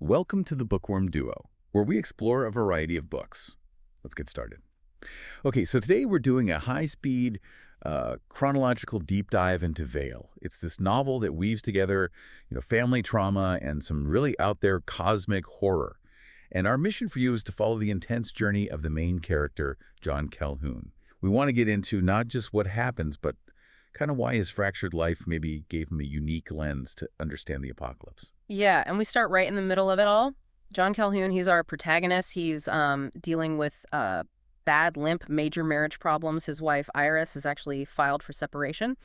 Welcome to the Bookworm Duo, where we explore a variety of books. Let's get started. Okay, so today we're doing a high-speed chronological deep dive into Veil. It's this novel that weaves together, family trauma and some really out there cosmic horror. And our mission for you is to follow the intense journey of the main character, John Calhoun. We want to get into not just what happens, but kind of why his fractured life maybe gave him a unique lens to understand the apocalypse. Yeah, and we start right in the middle of it all. John Calhoun, he's our protagonist. He's dealing with bad limp, major marriage problems. His wife, Iris, has actually filed for separation.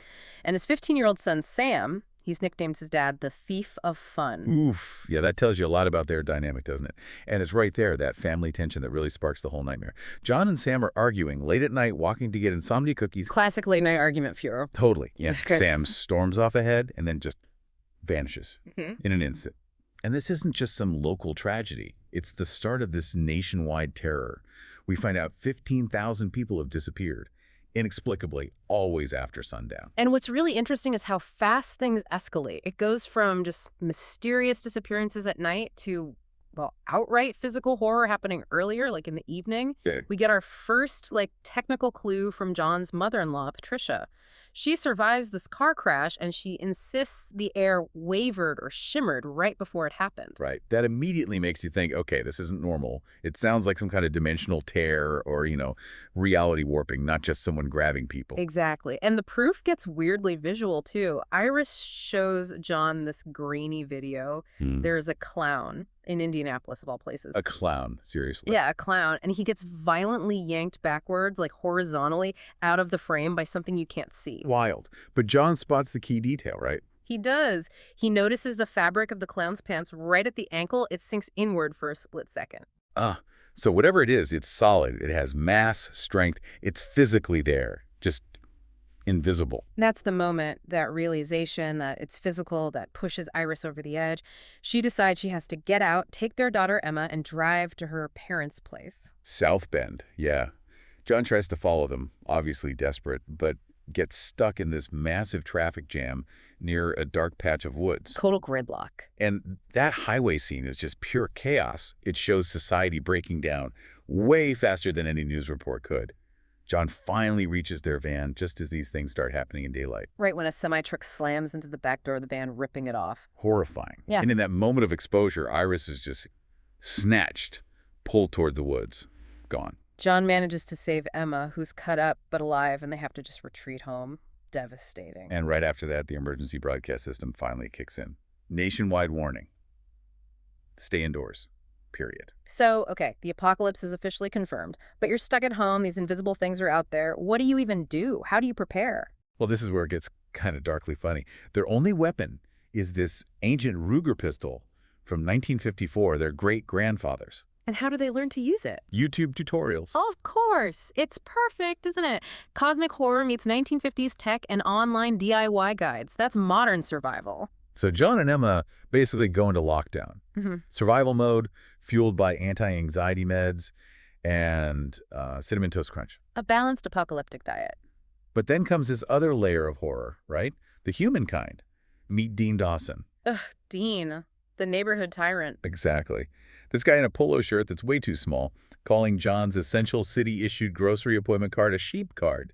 And his 15-year-old son, Sam, he's nicknamed his dad the Thief of Fun. Oof. Yeah, that tells you a lot about their dynamic, doesn't it? And it's right there, that family tension that really sparks the whole nightmare. John and Sam are arguing late at night, walking to get insomnia cookies. Classic late-night argument funeral. Totally. Yeah. Sam storms off ahead and then just vanishes in an instant. And this isn't just some local tragedy. It's the start of this nationwide terror. We find out 15,000 people have disappeared, inexplicably, always after sundown. And what's really interesting is how fast things escalate. It goes from just mysterious disappearances at night to, well, outright physical horror happening earlier, like in the evening. Yeah. We get our first, technical clue from John's mother-in-law, Patricia. She survives this car crash, and she insists the air wavered or shimmered right before it happened. Right. That immediately makes you think, okay, this isn't normal. It sounds like some kind of dimensional tear or, reality warping, not just someone grabbing people. Exactly. And the proof gets weirdly visual, too. Iris shows John this grainy video. There's a clown in Indianapolis, of all places. A clown, seriously. Yeah, a clown. And he gets violently yanked backwards, horizontally, out of the frame by something you can't see. Wild. But John spots the key detail, right? He does. He notices the fabric of the clown's pants right at the ankle. It sinks inward for a split second. So whatever it is, it's solid. It has mass, strength. It's physically there, just invisible. That's the moment, that realization that it's physical, that pushes Iris over the edge. She decides she has to get out, take their daughter Emma, and drive to her parents' place. South Bend, yeah. John tries to follow them, obviously desperate, but gets stuck in this massive traffic jam near a dark patch of woods. Total gridlock. And that highway scene is just pure chaos. It shows society breaking down way faster than any news report could. John finally reaches their van just as these things start happening in daylight. Right when a semi-truck slams into the back door of the van, ripping it off. Horrifying. Yeah. And in that moment of exposure, Iris is just snatched, pulled toward the woods, gone. John manages to save Emma, who's cut up but alive, and they have to just retreat home. Devastating. And right after that, the emergency broadcast system finally kicks in. Nationwide warning. Stay indoors. Period. So, okay, the apocalypse is officially confirmed, but you're stuck at home, these invisible things are out there. What do you even do? How do you prepare? Well, this is where it gets kind of darkly funny. Their only weapon is this ancient Ruger pistol from 1954, their great-grandfather's. And how do they learn to use it? YouTube tutorials. Of course. It's perfect, isn't it? Cosmic horror meets 1950s tech and online DIY guides. That's modern survival. So John and Emma basically go into lockdown. Survival mode, fueled by anti-anxiety meds and Cinnamon Toast Crunch. A balanced apocalyptic diet. But then comes this other layer of horror, right? The humankind. Meet Dean Dawson. Ugh, Dean, the neighborhood tyrant. Exactly. This guy in a polo shirt that's way too small, calling John's essential city-issued grocery appointment card a sheep card.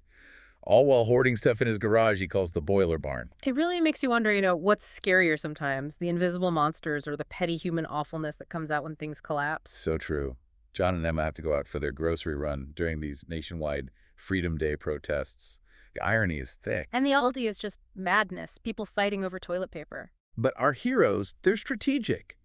All while hoarding stuff in his garage he calls the boiler barn. It really makes you wonder, what's scarier sometimes, the invisible monsters or the petty human awfulness that comes out when things collapse. So true. John and Emma have to go out for their grocery run during these nationwide Freedom Day protests. The irony is thick. And the oldie is just madness, people fighting over toilet paper. But our heroes, they're strategic.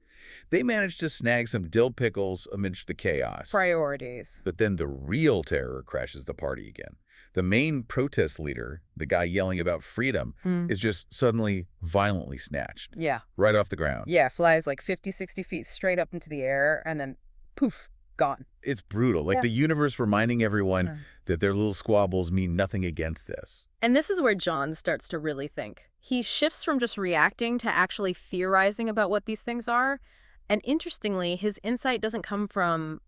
They managed to snag some dill pickles amidst the chaos. Priorities. But then the real terror crashes the party again. The main protest leader, the guy yelling about freedom, is just suddenly violently snatched. Yeah. Right off the ground. Yeah, flies 50, 60 feet straight up into the air and then poof, gone. It's brutal. The universe reminding everyone that their little squabbles mean nothing against this. And this is where John starts to really think. He shifts from just reacting to actually theorizing about what these things are. And interestingly, his insight doesn't come from,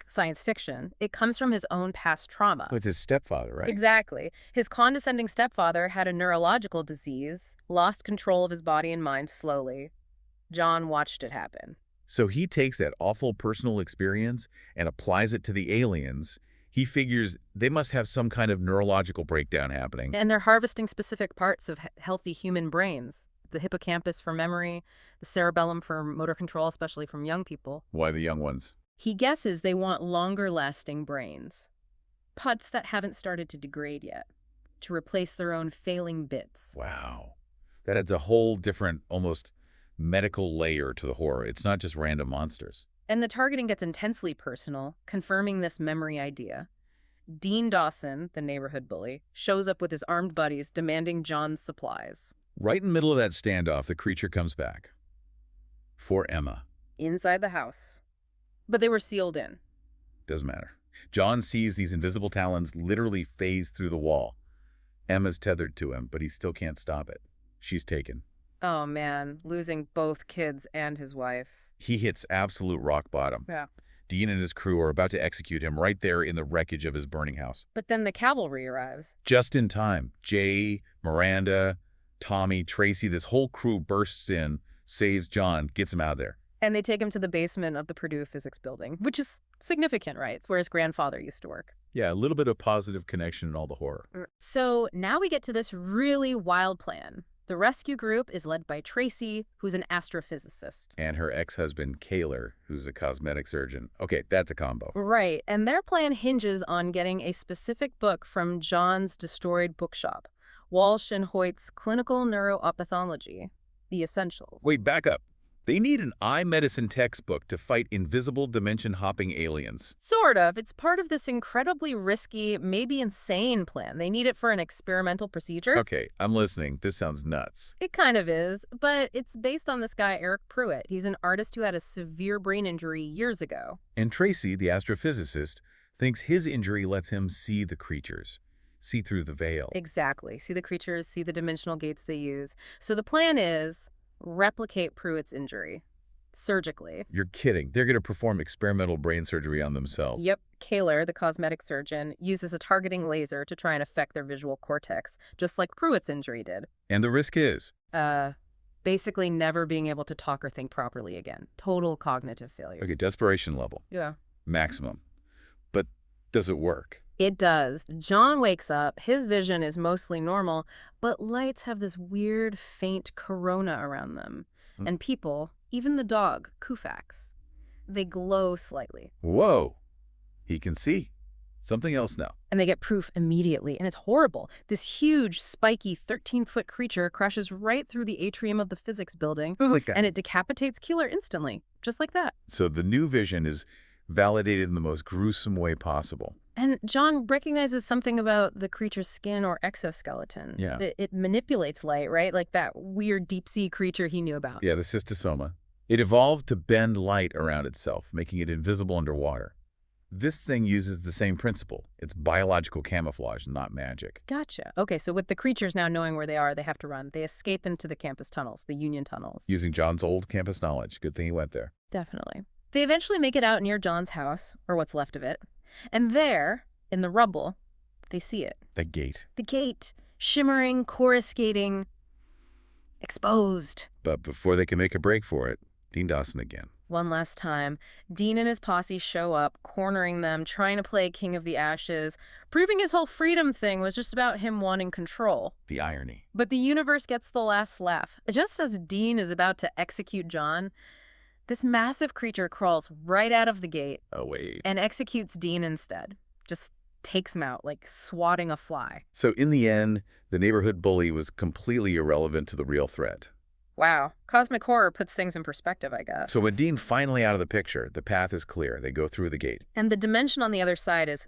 science fiction. It comes from his own past trauma. With his stepfather, right? Exactly. His condescending stepfather had a neurological disease, lost control of his body and mind slowly. John watched it happen. So he takes that awful personal experience and applies it to the aliens. He figures they must have some kind of neurological breakdown happening. And they're harvesting specific parts of healthy human brains. The hippocampus for memory, the cerebellum for motor control, especially from young people. Why the young ones? He guesses they want longer-lasting brains. Putts that haven't started to degrade yet, to replace their own failing bits. Wow. That adds a whole different, almost medical layer to the horror. It's not just random monsters. And the targeting gets intensely personal, confirming this memory idea. Dean Dawson, the neighborhood bully, shows up with his armed buddies demanding John's supplies. Right in the middle of that standoff, the creature comes back. For Emma. Inside the house. But they were sealed in. Doesn't matter. John sees these invisible talons literally phase through the wall. Emma's tethered to him, but he still can't stop it. She's taken. Oh man, losing both kids and his wife. He hits absolute rock bottom. Yeah. Dean and his crew are about to execute him right there in the wreckage of his burning house. But then the cavalry arrives. Just in time. Jay, Miranda, Tommy, Tracy, this whole crew bursts in, saves John, gets him out of there. And they take him to the basement of the Purdue Physics building, which is significant, right? It's where his grandfather used to work. Yeah, a little bit of positive connection in all the horror. So now we get to this really wild plan. The rescue group is led by Tracy, who's an astrophysicist. And her ex-husband, Kaler, who's a cosmetic surgeon. Okay, that's a combo. Right, and their plan hinges on getting a specific book from John's destroyed bookshop, Walsh and Hoyt's Clinical Neuropathology, The Essentials. Wait, back up. They need an eye medicine textbook to fight invisible dimension-hopping aliens. Sort of. It's part of this incredibly risky, maybe insane plan. They need it for an experimental procedure. Okay, I'm listening. This sounds nuts. It kind of is, but it's based on this guy, Eric Pruitt. He's an artist who had a severe brain injury years ago. And Tracy, the astrophysicist, thinks his injury lets him see the creatures, see through the veil. Exactly. See the creatures, see the dimensional gates they use. So the plan is replicate Pruitt's injury surgically. You're kidding. They're going to perform experimental brain surgery on themselves. Yep. Kaler, the cosmetic surgeon, uses a targeting laser to try and affect their visual cortex, just like Pruitt's injury did. And the risk is? Basically never being able to talk or think properly again. Total cognitive failure. Okay, desperation level. Yeah. Maximum. But does it work? It does. John wakes up. His vision is mostly normal, but lights have this weird, faint corona around them. And people, even the dog, Koufax, they glow slightly. Whoa. He can see. Something else now. And they get proof immediately, and it's horrible. This huge, spiky, 13-foot creature crashes right through the atrium of the physics building, and it decapitates Keeler instantly, just like that. So the new vision is validated in the most gruesome way possible. And John recognizes something about the creature's skin or exoskeleton. Yeah. It manipulates light, right? Like that weird deep-sea creature he knew about. Yeah, the cystosoma. It evolved to bend light around itself, making it invisible underwater. This thing uses the same principle. It's biological camouflage, not magic. Gotcha. Okay, so with the creatures now knowing where they are, they have to run. They escape into the campus tunnels, the Union tunnels. Using John's old campus knowledge. Good thing he went there. Definitely. They eventually make it out near John's house, or what's left of it. And there, in the rubble, they see it. The gate. The gate, shimmering, coruscating, exposed. But before they can make a break for it, Dean Dawson again. One last time, Dean and his posse show up, cornering them, trying to play King of the Ashes, proving his whole freedom thing was just about him wanting control. The irony. But the universe gets the last laugh. Just as Dean is about to execute John, this massive creature crawls right out of the gate. Oh, wait. And executes Dean instead. Just takes him out, like swatting a fly. So in the end, the neighborhood bully was completely irrelevant to the real threat. Wow. Cosmic horror puts things in perspective, I guess. So with Dean finally out of the picture, the path is clear. They go through the gate. And the dimension on the other side is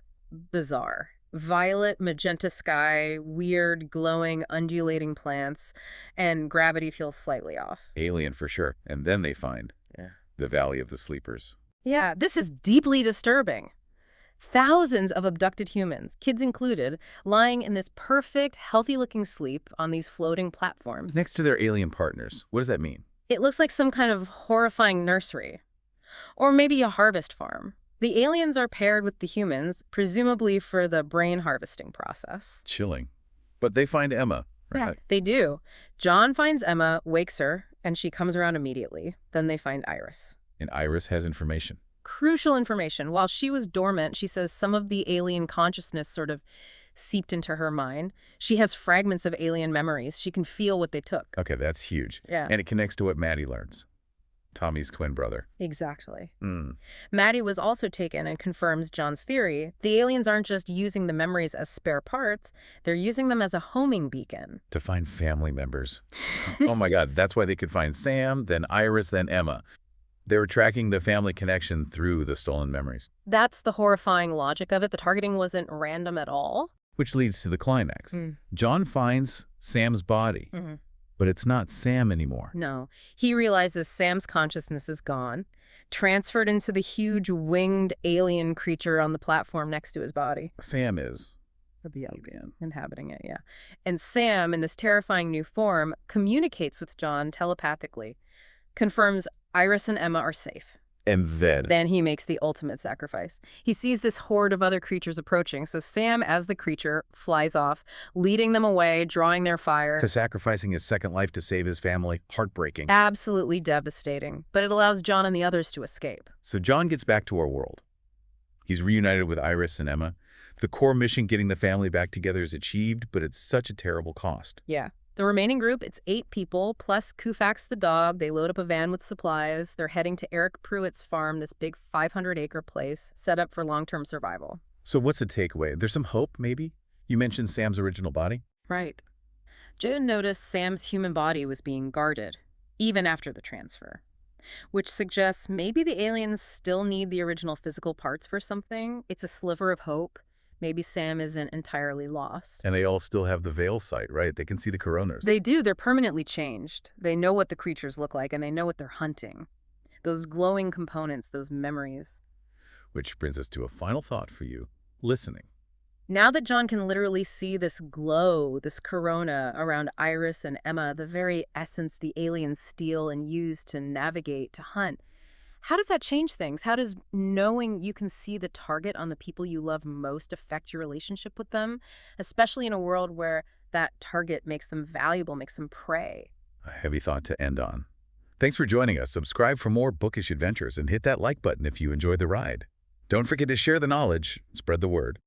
bizarre. Violet, magenta sky, weird, glowing, undulating plants, and gravity feels slightly off. Alien for sure. And then they find the Valley of the Sleepers. Yeah, this is deeply disturbing. Thousands of abducted humans, kids included, lying in this perfect, healthy-looking sleep on these floating platforms. Next to their alien partners. What does that mean? It looks like some kind of horrifying nursery. Or maybe a harvest farm. The aliens are paired with the humans, presumably for the brain harvesting process. Chilling. But they find Emma, right? Yeah, they do. John finds Emma, wakes her, and she comes around immediately. Then they find Iris. And Iris has information. Crucial information. While she was dormant, she says some of the alien consciousness sort of seeped into her mind. She has fragments of alien memories. She can feel what they took. Okay, that's huge. Yeah. And it connects to what Maddie learns. Tommy's twin brother. Exactly. Mm. Maddie was also taken and confirms John's theory. The aliens aren't just using the memories as spare parts, they're using them as a homing beacon. To find family members. Oh my God, that's why they could find Sam, then Iris, then Emma. They were tracking the family connection through the stolen memories. That's the horrifying logic of it. The targeting wasn't random at all. Which leads to the climax. John finds Sam's body, but it's not Sam anymore. No. He realizes Sam's consciousness is gone, transferred into the huge winged alien creature on the platform next to his body. Sam is. The inhabiting it, yeah. And Sam, in this terrifying new form, communicates with John telepathically, confirms Iris and Emma are safe. And then he makes the ultimate sacrifice. He sees this horde of other creatures approaching, so Sam, as the creature, flies off, leading them away, drawing their fire. To sacrificing his second life to save his family. Heartbreaking. Absolutely devastating. But it allows John and the others to escape. So John gets back to our world. He's reunited with Iris and Emma. The core mission, getting the family back together, is achieved, but it's such a terrible cost. Yeah. The remaining group, it's 8 people, plus Koufax the dog. They load up a van with supplies. They're heading to Eric Pruitt's farm, this big 500-acre place, set up for long-term survival. So what's the takeaway? There's some hope, maybe? You mentioned Sam's original body? Right. June noticed Sam's human body was being guarded, even after the transfer, which suggests maybe the aliens still need the original physical parts for something. It's a sliver of hope. Maybe Sam isn't entirely lost. And they all still have the veil sight, right? They can see the coroners. They do. They're permanently changed. They know what the creatures look like, and they know what they're hunting. Those glowing components, those memories. Which brings us to a final thought for you. Listening. Now that John can literally see this glow, this corona around Iris and Emma, the very essence the aliens steal and use to navigate, to hunt, how does that change things? How does knowing you can see the target on the people you love most affect your relationship with them, especially in a world where that target makes them valuable, makes them prey? A heavy thought to end on. Thanks for joining us. Subscribe for more bookish adventures and hit that like button if you enjoyed the ride. Don't forget to share the knowledge, spread the word.